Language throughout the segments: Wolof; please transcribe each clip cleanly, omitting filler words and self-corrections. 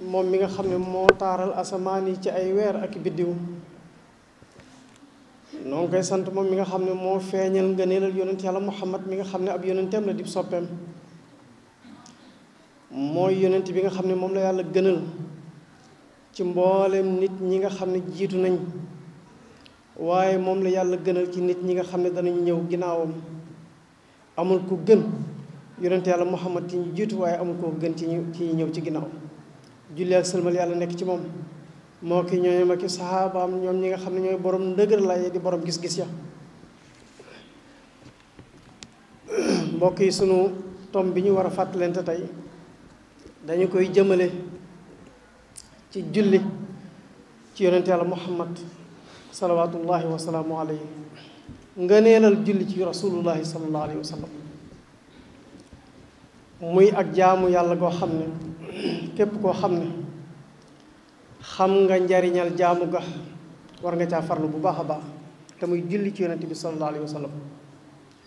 moom mi nga xam ne moo taaral asamaan yi ci ay weer ak biddiw noo ngi koy sant moom mi nga xam ne moo feeñal ngëneelal yonent yàlla Muhammad mi nga xam ne ab yonenteem la dib soppeem mooy yonent bi nga xam ne moom la yàlla gënal ci mboolem nit ñi nga xam ne jiitu nañ waaye moom la yàlla gënal ci nit ñi nga xam ne danañ ñëw ginnaawam amul ku gën yonent yàlla Muhammad ci ñu jiitu waaye amul ko gën ci ñi ñëw ci ginnaaw julli ak sëlmal yàlla nekk ci moom moo ki ñooñam ak i saxaabaam ñoom ñi nga xam ne ñooy borom ndëgër lay di borom gis-gis ya mbokk yi sunu tom bi ñu war a fàttalante tey dañu koy jëmale ci julli ci yonent yàlla Muhammad salawaatullahi wa salaamu alayhi ngëneelal julli ci rasulullahi sallallahu alayhi wa sallam muy ak jaamu yàlla goo xam ne képp koo xam ne xam nga njariñal jaamu ga war nga caa farlu bu baax a baax te muy julli ci yonent bi sallallahu alayhi wa sallam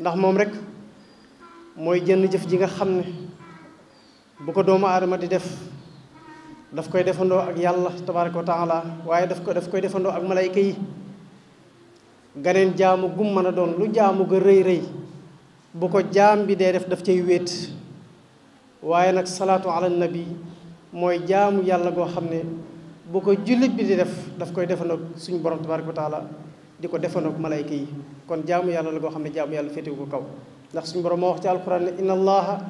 ndax moom rek mooy jënn jëf ji nga xam ne bu ko doomu aadama di def daf koy defandoo ak yàlla tabaraka wa taala waaye daf koy defandoo ak malayka yi ganeen jaamu gum mën a doon lu jaamu ga rëy rëy bu ko jaam bi dee def daf cay wéet waaye nag salaatu ala nabi mooy jaamu yàlla goo xam ne bu ko jullit bi di def daf koy defandoo suñu borom tabaraka wa taala di ko defandoo ak malayka yi kon jaamu yàlla la goo xam ne jaamu yàlla féetewu ko kaw ndax suñu borom moo wax ci alquran ne inna allaha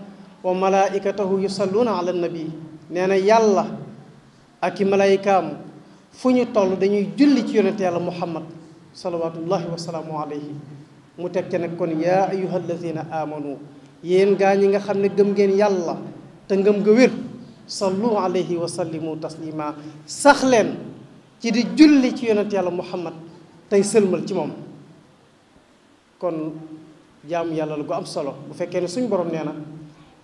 wa malaikatahu yusalluuna ala nabi nee na yàlla ak i malaykaam fu ñu toll dañuy julli ci yonent yàlla muhammad salawatullahi wa salaamu alayhi mu teg ca nag kon yaa ayuha alladina amanu yéen gaa ñi nga xam ne gëm ngeen yàlla te ngëm nga wér sallu alayhi wa sallimu taslima sax leen ci di julli ci yonent yàlla muhammad tey sëlmal ci moom kon jaamu yàlla la gu am solo bu fekkee ne suñ borom nee na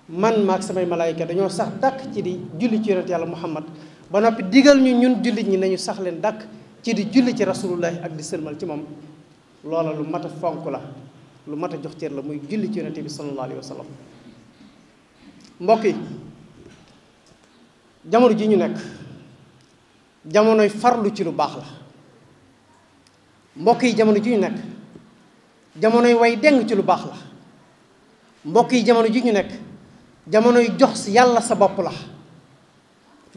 man maag samay malaayika dañoo sax dàkk ci di julli ci yonent yàlla muhammad ba noppi digal ñu ñun jullit ñi nañu sax leen dàkk ci di julli ci rasulullahi ak di sëlmal ci moom loola lu mat a fonk la lu mat a jox cër la muy julli ci yonent bi sallallahu alayhi wa sallam mbokk yi jamono ji ñu nekk jamonoy farlu ci lu baax la mbokk yi jamono ji ñu nekk jamonoy way deng ci lu baax la mbokk yi jamono ji ñu nekk jamonoy jox yàlla sa bopp la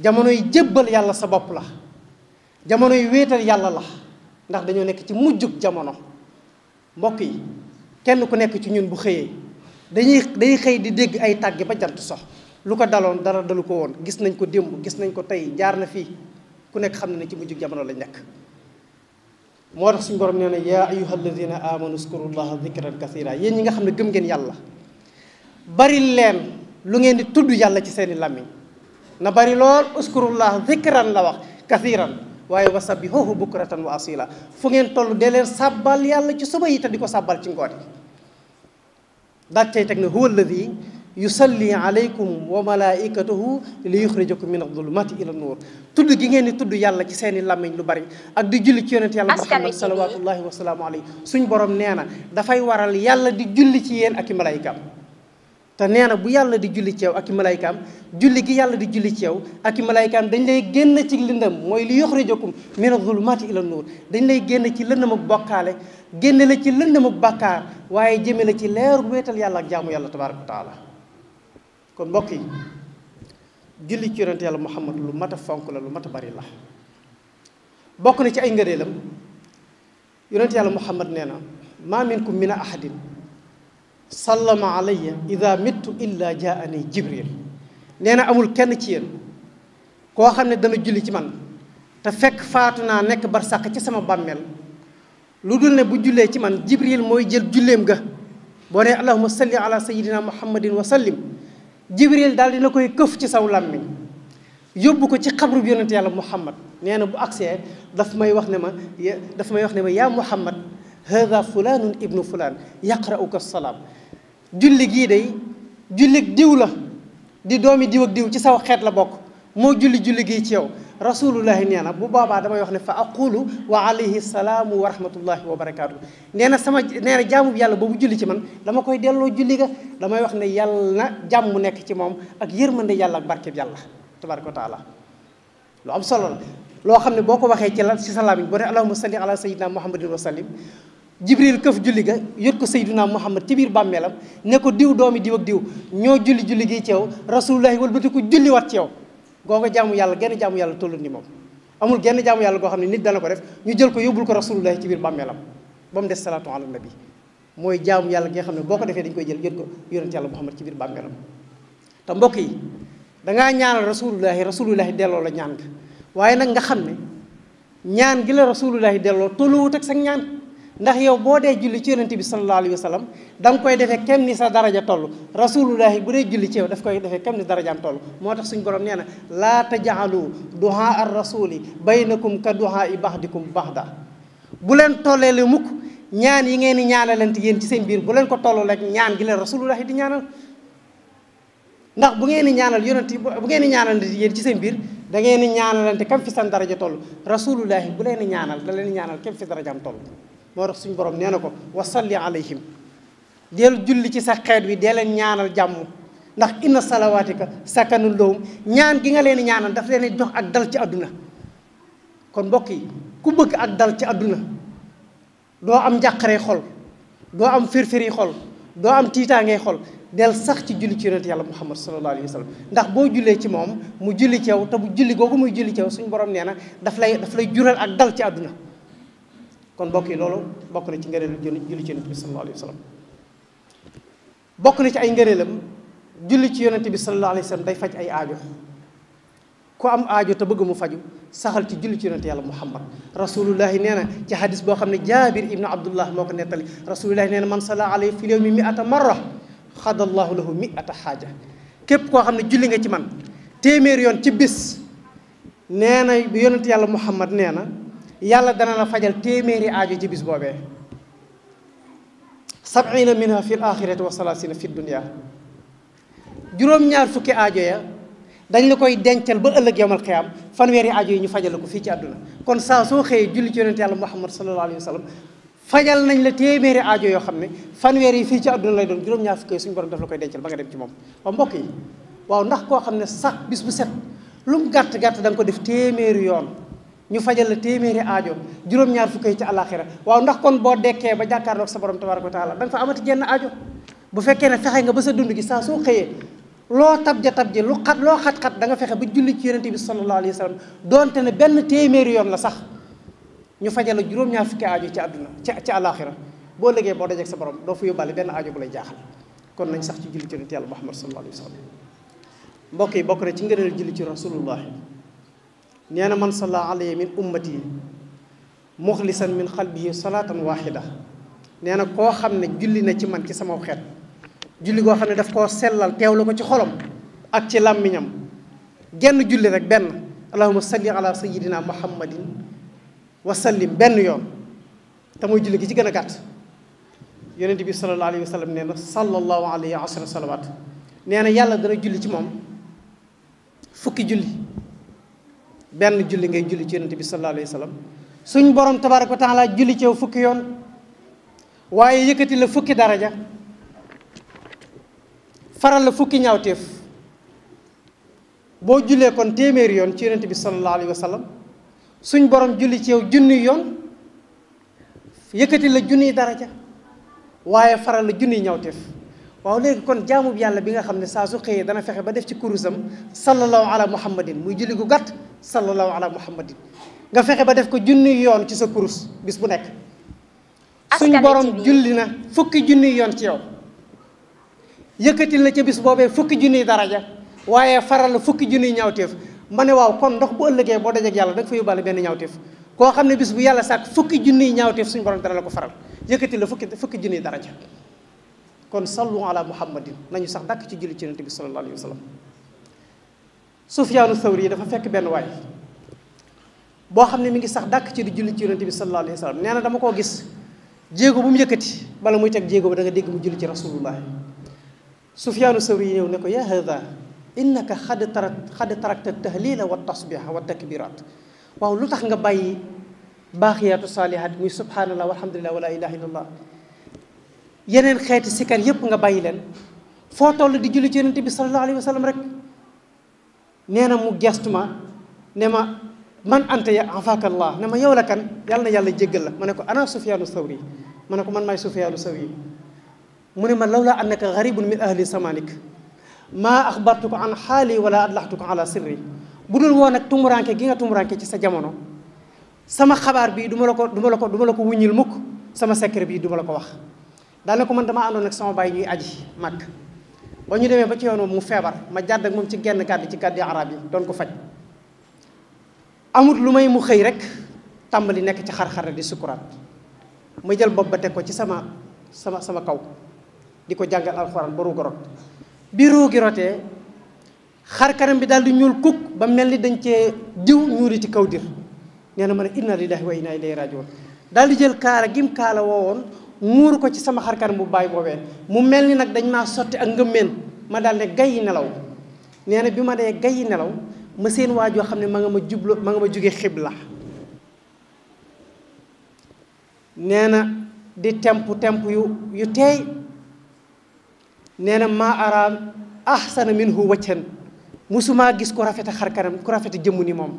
jamonoy jébbal yàlla sa bopp la jamonoy wéetal yàlla la ndax dañoo nekk ci mujjug jamono mbokk yi kenn ku nekk ci ñun bu xëyee day xëy di dégg ay tàgge ba jant sox lu ko daloon dara dalu ko woon gis nañ ko démb gis nañ ko tey jaar na fii ku nekk xam ne ci mujjug jamono lañ nekk moo tax suñu borom nee na yaa ayuha alladina amanu uskurullaha dikran kathira yéen ñi nga xam ne gëm ngeen yàlla bari leen lu ngeen di tudd yàlla ci seeni làmmiñ na bari lool uskurullah dikran la wax kathiran waaye wa sabbihuhu bukratan wa asila fu ngeen toll dee leen sàbbal yàlla ci suba yi te di ko sàbbal ci ngoon yi daat cay teg ne huwa alladi yusalli alaykum wa malaikatuhu li yuxrijakum min adulumati ila nuur tudd gi ngeen di tudd yàlla ci seeni làmmiñ lu bari ak di julli ci yonent yàlla muhammad salawatullahi wa salaamu alayhi suñ borom nee na dafay waral yàlla di julli ci yéen ak i malaykaam te nee na bu yàlla di julli ci yow ak i malaykaam julli gi yàlla di julli ci yow ak i malaykaam dañ lay génn ci lëndëm mooy li yuxrijakum min adulumati ila nuur dañ lay génn ci lëndëm ak bokkaale génn la ci lëndëm ak bàkkaar waaye jëme la ci leeru wéetal yàlla ak jaamu yàlla tabaraka wa taala kon mbokk yi julli ci yonent yàlla muhammad lu mat a fonk la lu mat a bari la bokk na ci ay ngëneelam yonent yàlla muhammad nee na maa minkum min ahadin sallama alayya ida mittu illa jaani jibril nee na amul kenn ci yéen koo xam ne dana julli ci man te fekk faatu naa nekk barsàq ci sama bàmmeel lu dul ne bu jullee ci man jibril mooy jël julleem ga boo nee allahumma salli ala sayyidina muhammadin wa sallim jibril daal dina koy këf ci saw làmmiñ yóbbu ko ci xabru bi yonent yàlla muhammad nee na bu agsee daf may wax ne ma yaa muhammad hada fulanun ibnu fulan yaqra'uka salaam julli gii day jullig diw la di doomi diw ak diw ci saw xeet la bokk moo julli gii ci yow rasulullahi nee na bu boobaa damay wax ne fa aqulu wa alayhi salaamu wa rahmatullahi wa barakaatu nee na jaamu bi yàlla boobu julli ci man dama koy delloo julli ga damay wax ne yàlla na jàmm nekk ci moom ak yërmande yàlla ak barkeb yàlla tabaraka wa taala lu am solo la loo xam ne boo ko waxee ci sa làmmiñ boo ne allahumma salli ala sayyidina muhammadin wa sallim jibril këf julli ga yot ko sayyidina muhammad ci biir bàmmeelam ne ko diw doomi diw ak diw ñoo julli gi ci yow rasulullahi wëlbati ko julli wat ci yow googa jaamu yàlla genn jaamu yàlla tollu ni moom amul genn jaamu yàlla goo xam ne nit dana ko def ñu jël ko yóbbul ko rasulullahi ci biir bàmmeelam ba mu des salaatu ala nabi mooy jaamu yàlla gi nga xam ne boo ko defee dañ koy jël yot ko yonent yàlla muhammad ci biir bàmmeelam te mbokk yi dangaa ñaanal rasulullahi delloo la ñaan nga waaye nag nga xam ne ñaan gi la rasulullahi delloo tolluwut ak sa ñaan ndax yow boo dee julli ci yonente bi sallallahu alayhi wa sallam da nga koy defee kem ni sa daraja toll rasulullahi bu dee julli ci yow daf koy defee kem ni darajaam toll moo tax suñu borom nee na laa tajaalu duhaa ar rasuli baynakum ka duhaa i baxdikum baxda bu leen tolleele mukk ñaan yi ngeen di ñaanalante yéen ci seen biir bu leen ko tolloo rek ñaan gi la rasulullahi di ñaanal ndax bu ngeen di ñaanal yonente bu ngeen di ñaanalante yéen ci seen biir da ngeen di ñaanalante kam fi seen daraja toll rasulullahi bu leen di ñaanal da leen di ñaanal kam fi darajaam toll moo tax suñu borom nee na ko wa salli alayhim del julli ci sa xeet wi dee leen ñaanal jàmm ndax inna salawaatika sakanun lahum ñaan gi nga leen di ñaanal daf leen di jox ak dal ci àdduna kon mbokk yi ku bëgg ak dal ci àdduna doo am njàqare xol doo am firfiri xol doo am tiitaangee xol del sax ci julli ci yonent yàlla muhammad sallallahu alayhi wa sallam ndax boo jullee ci moom mu julli ci yow te bu julli googu muy julli ci yow suñu borom nee na daf lay jural ak dal ci àdduna kon mbokk yi loolu bokk na ci ngëneelu julli ci yonent bi sallallahu alayhi wa sallam bokk na ci ay ngëneelam julli ci yonent bi sallallahu alayhi wa sallam day faj ay aajo ku am aajo te bëgg mu faju saxal ci julli ci yonent yàlla muhammad rasulullahi nee na ci hadis boo xam ne jaabir ibnu abdullah moo ko nettali rasulullahi nee na man salla alayhi fi yawmi mi'ata marra xadallahu lahu mi'ata xaaja képp koo xam ne julli nga ci man téeméer yoon ci bis nee na bi yonent yàlla muhammad nee na yàlla dana la fajal téeméeri aajo ci bis boobee 70 minha fi l axirati wa 30 fi dunia juróom-ñaar fukki aajo ya dañ la koy dencal ba ëllëg yawmal qiyaam fanweeri aajo yi ñu fajal la ko fii ci àdduna kon saa soo xëyee julli ci yonent yàlla muhammad sallallahu alayhi wa sallam fajal nañ la téeméeri aajo yoo xam ne fanweer yi fii ci àdduna lay doon juróom-ñaar fukki suñu borom daf la koy dencal ba nga dem ci moom waaw mbokk yi waaw ndax koo xam ne sax bis bu set lu mu gàtt-gàtt da nga ko def téeméeri yoon ñu fajal la téeméeri aajo juróom-ñaar fukki ci àllaaxira waaw ndax kon boo dekkee ba jàkkaarloog sa borom tabaaraka wa taala da nga fa amati jenn aajo bu fekkee ne fexe nga ba sa dund gi saa soo xëyee loo tabja loo xat-xat da nga fexe ba julli ci yonente bi sallallahu alayhi wa sallam doonte ne benn téeméeri yoon la sax ñu fajal la juróom-ñaar fukki aajo ci àdduna ci àllaaxira boo liggéey boo dajeeg sa borom doo fa yóbbaale benn aajo bu lay jaaxal kon nañ sax ci julli ci yonente yàlla muhammad sallallahu alayhi wa sallam mbokk yi bokk na ci ngëneel julli ci rasulullah nee na man salla alayhi min ummati muxlisan min xalbihi salaatan waxida nee na koo xam ne julli na ci man ci sama xeet julli goo xam ne daf koo sellal teewlu ko ci xolam ak ci làmmiñam genn julli rek benn allahumma salli ala sayyidina muhammadin wa sallim benn yoon te mooy julli gi ci gën a gàtt yonent bi sallallahu alayhi wa sallam nee na sallallahu alayhi wa salawaat nee na yàlla dana julli ci moom fukki julli benn julli ngay julli ci yonent bi sallallahu alayhi wa sallam suñ borom tabaaraka wa taala julli ci yow fukki yoon waaye yëkkati la fukki daraja faral la fukki ñaawteef boo jullee kon téeméeri yoon ci yonent bi sallallahu alayhi wa sallam suñ borom julli ci yow junni yoon yëkkati la junniy daraja waaye faral la junniy ñaawteef waaw léegi kon jaamu yàlla bi nga xam ne saa su xëyee dana fexe ba def ci kurusam sallallahu ala muhammadin muy julli gu gàtt sallallahu ala muhammadin nga fexe ba def ko junniy yoon ci sa kurus bis bu nekk suñ borom julli na fukki junniy yoon ci yow yëkkatil la ca bis boobee fukki junniy daraja waaye faral la fukki junniy ñaawteef ma ne waaw kon ndox bu ëllëgee boo dajeek yàlla da nga fa yóbbaale benn ñaawteef koo xam ne bis bu yàlla sàkk fukki junniy ñaawteef suñu borom dara la ko faral yëkkatil la fukki junniy daraja kon sallu ala muhammadin nañu sax dàkk ci julli ci yonent bi sallallahu alayhi wa sallam Sufyaanu Thawri yi dafa fekk benn waay boo xam ne mi ngi sax dàkk ci di julli ci yonent bi sallallahu alayhi wa sallam nee na dama koo gis jéego bu mu yëkkati bala muy teg jéego ba da nga dégg mu julli ci rasulullah Sufyaanu Thawri yi ñëw ne ko ya hada innaka xad tarakta tahlila wa tasbiha wa takbirat waaw lu tax nga bàyyi baaxiyaatu saalihaat muy subhanallah walhamdulillah wala ilaha illallah yeneen xeeti sikar yépp nga bàyyi leen foo toll di julli ci yonent bi sallallahu alayhi wa sallam rek nee na mu gestu ma ne ma man anta ya afakallah, ne ma yow la kan, yàlla na yàlla jéggal la. ma ne ko ana Sufyaanu Sawri, ma ne ko man maay Sufyaanu Sawri. mu ne ma lawla annaka garibun min ahli samanik maa axbartuko an xaali wala adlaxtuko ala sirri. bu dul woon ak tumuranke gi nga tumuranke ci sa jamono, sama xabaar bii du ma la ko wuññil mukk, sama secret bii du ma la ko wax. daane ko man dama àndoon ak sama baay ñuy aji Makka, ba ñu demee ba ci yoon mu feebar, ma jàdd ak moom ci genn gàdd ci gàddi arab yi doon ko faj. amut lu may mu xëy rek tàmbali nekk ci xar-xar di sukuraat, ma jël bopp ba teg ko ci sama kaw di ko jàngal alxuraan ba ruuga rot. bi ruugi rotee xar kanam bi daal di ñuul kukk ba mel ni dañ cee diw ñuuli ci kaw dir. nee na ma ne inna lillahi wa inna ilayhi rajiun. daal di jël kaala gim kaala woowoon muuru ko ci sama xar kanam bu baay boobee, mu mel ni nag dañ maa sotti ak ngëmmeen. ma daal ne gayyi nelaw. nee na bi ma dee gayyi nelaw ma seen waajoo xam ne ma nga ma jóge xibla. nee na di temp yu teey. nee na maa ara ahsana minhu wajhan, musumaa gis ku rafete xar kanam, ku rafete jëmm ni moom.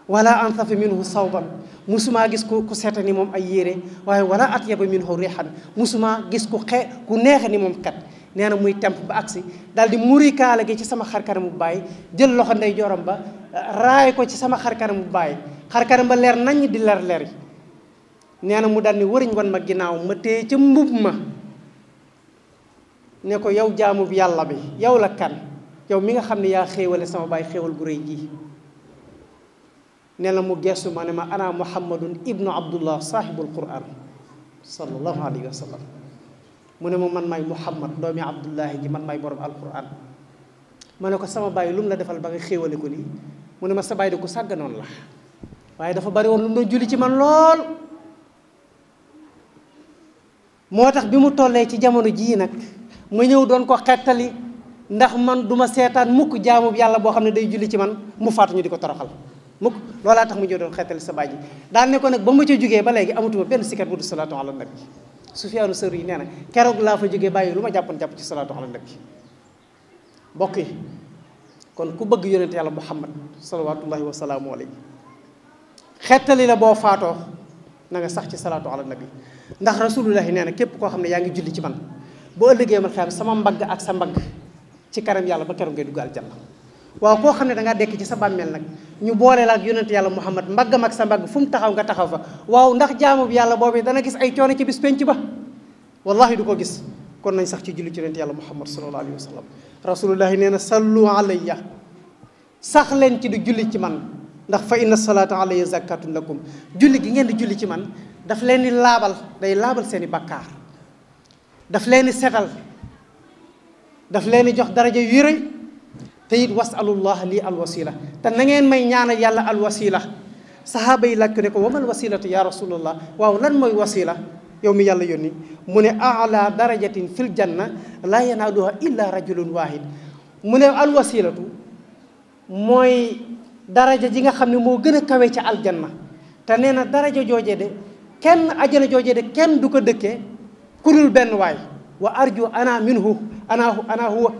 wala ansafa minhu sawban, musumaa gis ku seeta ni moom ay yére. waaye wala atyaba minhu rihan, musumaa gis ku neexe ni moom kat. nee na muy temp ba agsi daal di muri kaala gi ci sama xar kanamu baay, jël loxo ndey joram ba raay ko ci sama xar kanamu baay. xar kanam ba leer nañ di leer yi. nee na mu daal ni wëriñ wan ma ginnaaw, ma téye ca mbub ma ne ko yow jaamu bi yàlla bi, yow la kan, yow mi nga xam ne yaa xéewale sama baay xéewal gu rëy gi. nee na mu geestu ma ne ma ana muhammadun ibnu abdullah saahibul quran sallallahu alayhi wa sallam. mu ne ma man maay muhammad doomi abdullahi ji, man maay borom alquran. ma ne ko sama baay lu mu la defal ba nga xéewale ko lii. mu ne ma sa baay de ku sàgganoon la, waaye dafa bari woon lu mu doon julli ci man lool. moo tax bi mu tollee ci jamono jii nag ma ñëw doon ko xettali, ndax man duma seetaan mukk jaamu yàlla boo xam ne day julli ci man mu faatu ñu di ko toroxal mukk. loolaa tax mu ñëw doon xettali sa baay ji. daal ne ko nag ba ma ca jógee ba léegi amatuma benn sikkat bu du salaatu ala nabi. Sufyaanu Sawri nee na keroog laa fa jógee bàyyi lu ma jàpp ci salaatu ala nabi. mbokk yi kon ku bëgg yonent yàlla muhammad salawatullahi wa salaamu alayhi, xettali la boo faatoo na nga sax ci salaatu ala nabi. ndax rasulullahi nee na képp koo xam ne yaa ngi julli ci man boo ëllëgee mal xam sama mbagg ak sa mbagg ci kanam yàlla ba keroog ngay dugg aljanna. waaw koo xam ne da ngaa dekk ci sa bàmmeel nag ñu boole la ak yonent yàlla muhammad mbaggam ak sa mbagg fu mu taxaw nga taxaw fa, waaw ndax jaamu bi yàlla boobu dana gis ay coono ci bis penc ba? wallahi du ko gis. kon nañ sax ci julli ci yonent yàlla muhammad sallallahu alayhi wa sallam. rasulullahi nee na sallu alayya, sax leen ci di julli ci man, ndax fa inna salaata alayya zakatun lakum. julli gi ngeen di julli ci man daf leen di laabal, day laabal seeni bakkaar, daf leen di setal, daf leen di jox daraja yu rëy. te it wasalullah lii alwasila, te na ngeen may ñaanal yàlla alwasila. sahaaba yi laaj ko ne ko wamal wasilatu ya rasulallah, waaw lan mooy wasila yow mi yàlla yónni? mu ne ala darajatin fil janna la yanaaluha illa rajulun wahid. mu ne alwasilatu mooy daraja ji nga xam ne moo gën a kawe ca aljanna. te nee na daraja joojee de kenn ajjana joojee de kenn du ko dëkkee ku dul benn waay. wa arju ana minhu ana huwa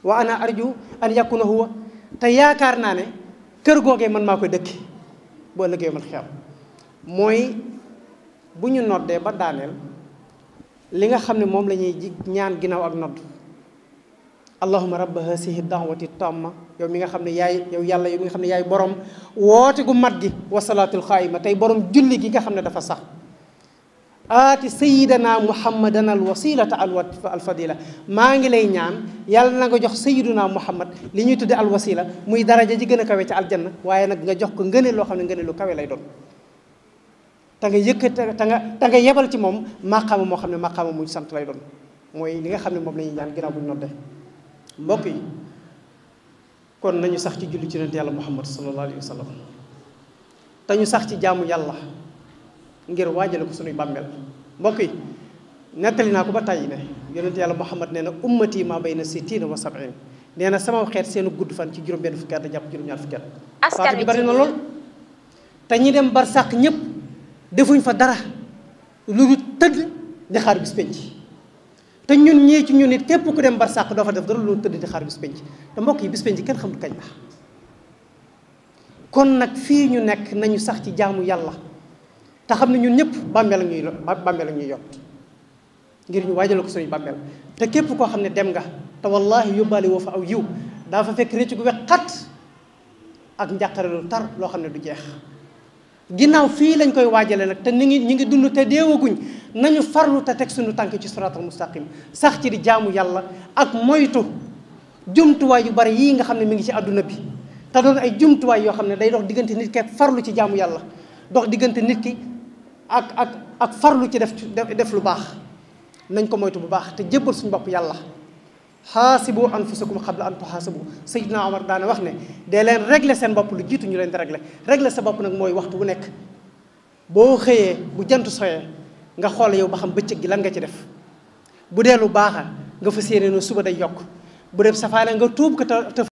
wa ana arju an yakuna huwa. te yaakaar naa ne kër googee man maa koy dëkk boo ëllëgee man xew. mooy bu ñu noddee ba daaneel li nga xam ne moom la ñuy ñaan ginnaaw ak nodd, allahumma rabba hasihi da'wati tamma, yow mi nga xam ne yow yàlla yow mi nga xam ne yaay borom woote gu mat gi, wa salaatul xaayima, tey borom julli gi nga xam ne dafa sax. aati sayidana muhammadan al wasilata al fadila, maa ngi lay ñaan yàlla na nga jox sayiduna muhammad li ñuy tudde al wasila, muy daraja ji gën a kawe ca aljanna, waaye nag nga jox ko ngëneel loo xam ne ngëneel lu kawe lay doon. te nga yëkkate te nga yebal ci moom maqaama moo xam ne maqaama muñ sant lay doon. mooy li nga xam ne moom la ñuy ñaan ginnaaw bu ñu nodde. mbokk yi kon nañu sax ci julli ci yonent yàlla muhammad sallallahu alayhi wa sallam, te ñu sax ci jaamu yàlla ngir waajale ko sunuy bàmmeel. mbokk yi nettali naa ko ba tàyyi ne yonent yàlla muhammad nee na ummati ma bayna sittina wa sab'in, nee na sama xeet seenu gudd fan ci juróom benn fukki at jàpp juróom-ñaar fukki at. faatu bi bari na lool. te ñi dem bar sàq ñëpp defuñ fa dara lu tëdd di xaar bis penc. te ñun ñii ci ñun it képp ku dem bar sàq doo fa def dara lu tëdd di xaar bis penc. te mbokk yi bis penc kenn xamul kañ la. kon nag fii ñu nekk nañu sax ci jaamu yàlla te xam ne ñun ñëpp bàmmeel la ñuy yott ngir ñu waajal ko suñu bàmmeel te képp koo xam ne dem nga te wallahi yóbbaale woo fa aw yiw daa fa fekk réccu gu wex xat ak njàqare lu tar loo xam ne du jeex ginnaaw fii lañ koy waajale nag te ñi ngi dund te deewaguñ nañu farlu te teg suñu tànk ci siraatal mustaqim sax ci di jaamu yàlla ak moytu jumtuwaay yu bari yii nga xam ne mi ngi ci àdduna bi te doon ay jumtuwaay yoo xam ne day dox diggante nit ki ak farlu ci jaamu yàlla dox diggante nit ki ak farlu ci def lu baax nañ ko moytu bu baax te jébbal suñu bopp yàlla xaasibu anfusakum qabla an tuxaasabu Seydina Omar daana wax ne dee leen régler seen bopp lu jiitu ñu leen di régler sa bopp nag mooy waxtu bu nekk boo xëyee bu jant soyee nga xool yow ba xam bëccëg gi lan nga ci def bu dee lu baaxa nga fas yéene suba day yokk bu dee safaane nga tuub ko te